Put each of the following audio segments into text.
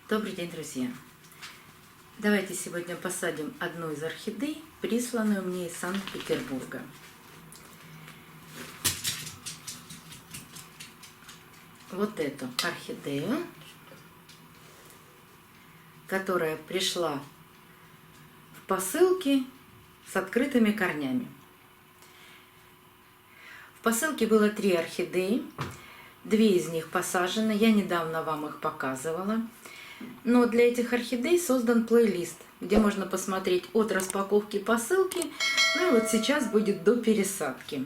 Добрый день, друзья! Давайте сегодня посадим одну из орхидей, присланную мне из Санкт-Петербурга. Вот эту орхидею, которая пришла в посылке с открытыми корнями. В посылке было 3 орхидеи, 2 из них посажены, я недавно вам их показывала. Но для этих орхидей создан плейлист, где можно посмотреть от распаковки посылки, ну и вот сейчас будет до пересадки.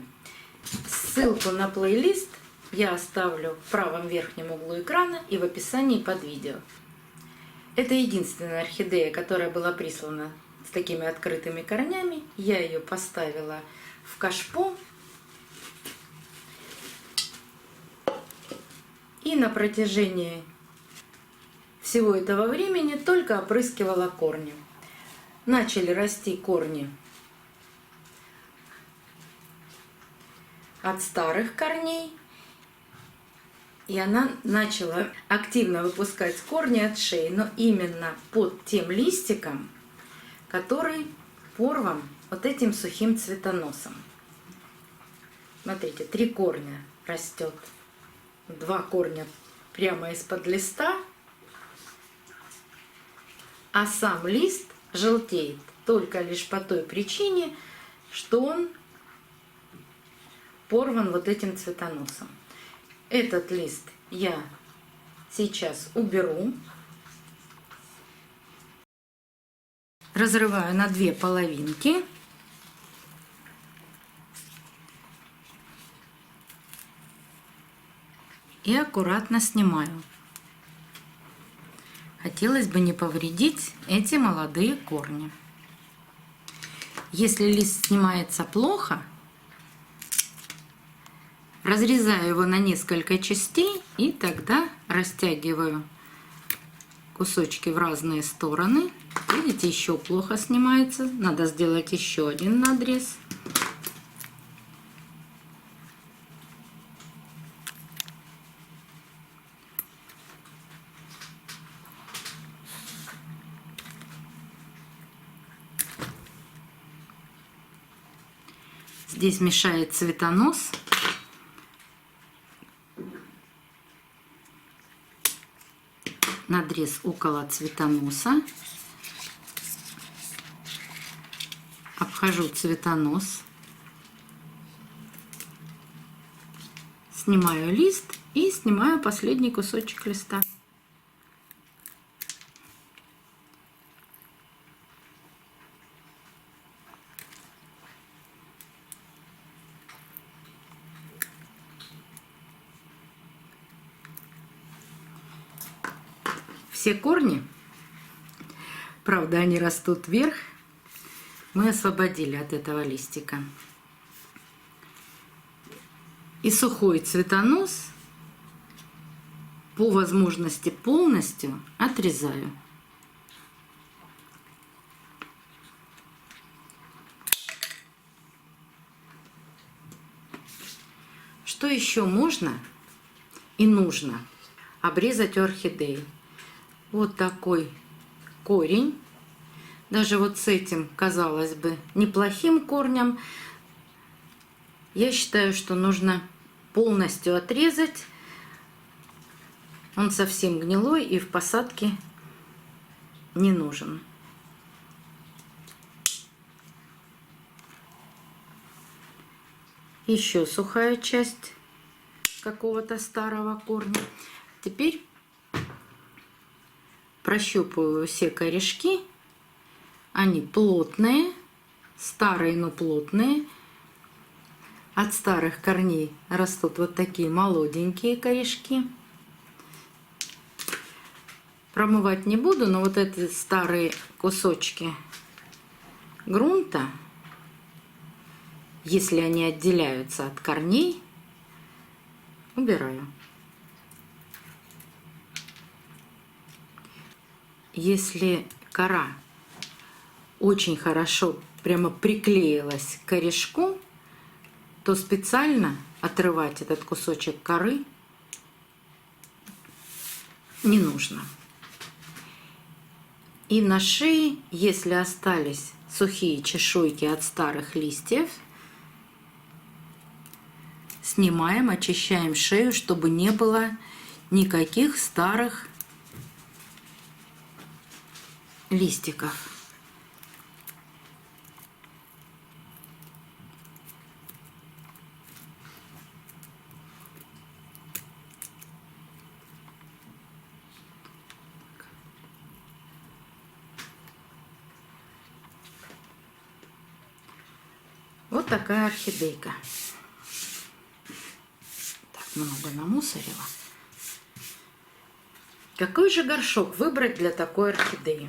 Ссылку на плейлист я оставлю в правом верхнем углу экрана и в описании под видео. Это единственная орхидея, которая была прислана с такими открытыми корнями. Я ее поставила в кашпо. И на протяжении всего этого времени только опрыскивала корни. Начали расти корни от старых корней, и она начала активно выпускать корни от шеи, но именно под тем листиком, который порван вот этим сухим цветоносом. Смотрите, 3 корня растет, 2 корня прямо из-под листа, а сам лист желтеет только лишь по той причине, что он порван вот этим цветоносом. Этот лист я сейчас уберу. Разрываю на 2 половинки. И аккуратно снимаю. Хотелось бы не повредить эти молодые корни. Если лист снимается плохо, разрезаю его на несколько частей и тогда растягиваю кусочки в разные стороны. Видите, еще плохо снимается. Надо сделать еще один надрез. Здесь мешает цветонос. Надрез около цветоноса. Обхожу цветонос. Снимаю лист и снимаю последний кусочек листа. Все корни, правда, они растут вверх, мы освободили от этого листика. И сухой цветонос по возможности полностью отрезаю. Что еще можно и нужно обрезать у орхидеи? Вот такой корень. Даже вот с этим, казалось бы, неплохим корнем, я считаю, что нужно полностью отрезать. Он совсем гнилой и в посадке не нужен. Еще сухая часть какого-то старого корня. Теперь прощупываю все корешки. Они плотные, старые, но плотные. От старых корней растут вот такие молоденькие корешки. Промывать не буду, но вот эти старые кусочки грунта, если они отделяются от корней, убираю. Если кора очень хорошо прямо приклеилась к корешку, то специально отрывать этот кусочек коры не нужно. И на шее, если остались сухие чешуйки от старых листьев, снимаем, очищаем шею, чтобы не было никаких старых листиков. Вот такая орхидейка. Так, много намусорила. Какой же горшок выбрать для такой орхидеи?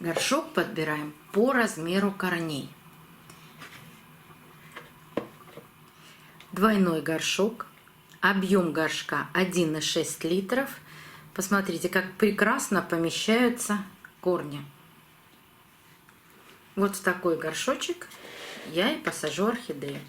Горшок подбираем по размеру корней. Двойной горшок. Объем горшка 1,6 литров. Посмотрите, как прекрасно помещаются корни. Вот в такой горшочек я и посажу орхидею.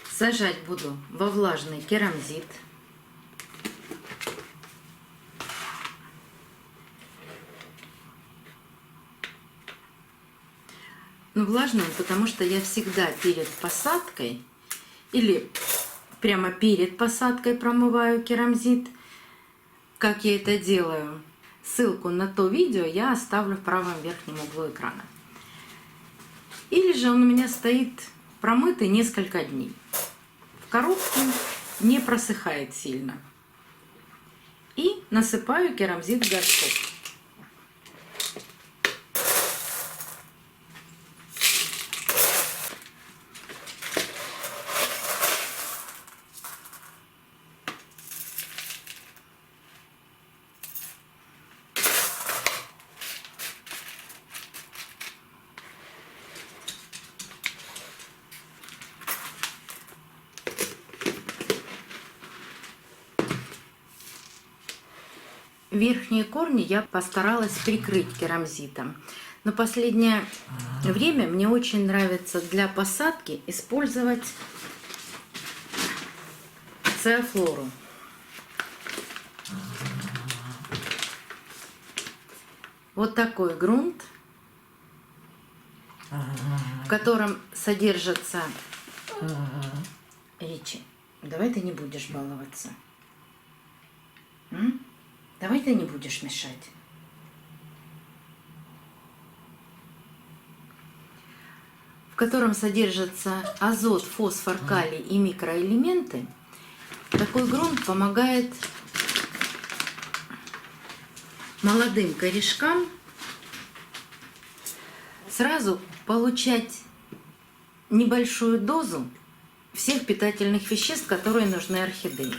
Сажать буду во влажный керамзит. Ну, влажный, потому что я всегда перед посадкой или прямо перед посадкой промываю керамзит. Как я это делаю? Ссылку на то видео я оставлю в правом верхнем углу экрана. Или же он у меня стоит промытый несколько дней. В коробке не просыхает сильно. И насыпаю керамзит в горшок. Верхние корни я постаралась прикрыть керамзитом. Но последнее время мне очень нравится для посадки использовать цеофлору. Вот такой грунт, в котором содержится... Ричи, давай ты не будешь баловаться. Давай ты не будешь мешать. В котором содержатся азот, фосфор, калий и микроэлементы. Такой грунт помогает молодым корешкам сразу получать небольшую дозу всех питательных веществ, которые нужны орхидее.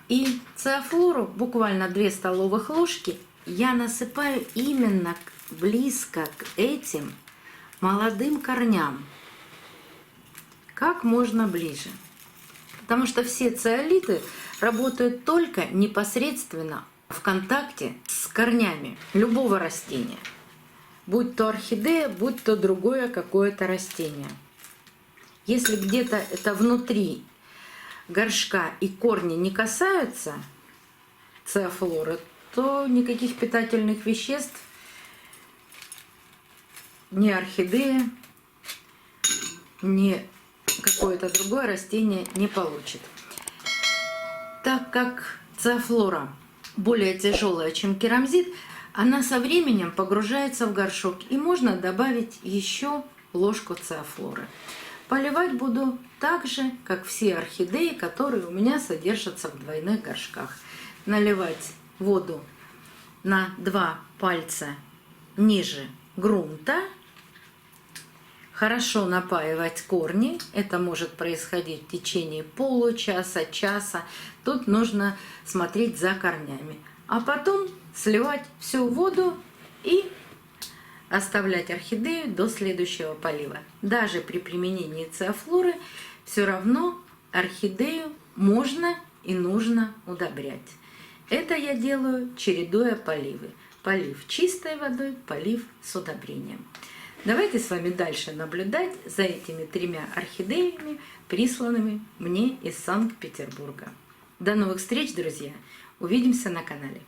И цеофлору, буквально 2 столовых ложки, я насыпаю именно близко к этим молодым корням. Как можно ближе. Потому что все цеолиты работают только непосредственно в контакте с корнями любого растения. Будь то орхидея, будь то другое какое-то растение. Если где-то это внутри горшка и корни не касаются цеофлоры, то никаких питательных веществ ни орхидея, ни какое-то другое растение не получит. Так как цеофлора более тяжелая, чем керамзит, она со временем погружается в горшок, и можно добавить еще ложку цеофлоры. Поливать буду так же, как все орхидеи, которые у меня содержатся в двойных горшках. Наливать воду на 2 пальца ниже грунта. Хорошо напаивать корни. Это может происходить в течение получаса, часа. Тут нужно смотреть за корнями. А потом сливать всю воду и оставлять орхидею до следующего полива. Даже при применении цеофлоры все равно орхидею можно и нужно удобрять. Это я делаю, чередуя поливы. полив чистой водой, полив с удобрением. Давайте с вами дальше наблюдать за этими 3 орхидеями, присланными мне из Санкт-Петербурга. До новых встреч, друзья! Увидимся на канале.